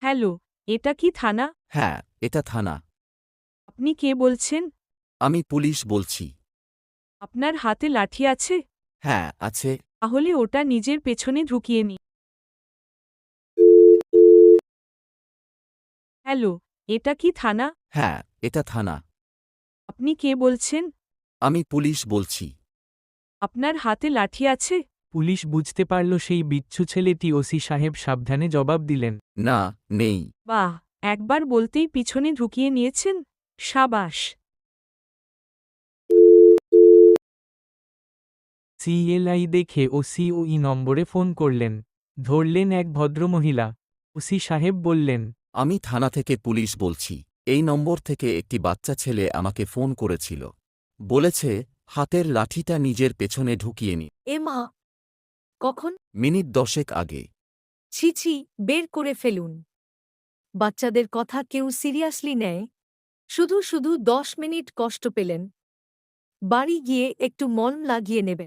Hello, এটা কি থানা? হ্যাঁ, এটা থানা। আপনি কে বলছেন? আমি পুলিশ বলছি। আপনার হাতে লাঠি আছে? হ্যাঁ, আছে। তাহলে ওটা নিজের পেছনে ঢুকিয়ে নিন। হ্যালো, এটা কি থানা? হ্যাঁ, এটা থানা। আপনি কে বলছেন? আমি পুলিশ বলছি। আপনার হাতে লাঠি আছে? পুলিশ বুঝতে পারল সেই বিচ্ছু ছেলেটি। ওসি সাহেব সাবধানে জবাব দিলেন। না, নেই। বাহ, একবার বলতেই পিছনে ঢুকিয়ে নিয়েছেন? সাবাস। সিএলআই দেখে ওসি ওই নম্বরে ফোন করলেন। ধরলেন এক ভদ্রমহিলা। ওসি সাহেব বললেন, আমি থানা থেকে পুলিশ বলছি। এই নম্বর থেকে একটি বাচ্চা ছেলে আমাকে ফোন করেছিল। বলেছে, হাতের লাঠিটা নিজের পেছনে ঢুকিয়ে নি। এ মা! কখন? মিনিট 10 আগে। ছি ছি, বের করে ফেলুন। বাচ্চাদের কথা কেউ সিরিয়াসলি নেয়? শুধু শুধু 10 মিনিট কষ্ট পেলেন। বাড়ি গিয়ে একটু মন লাগিয়ে নেবেন।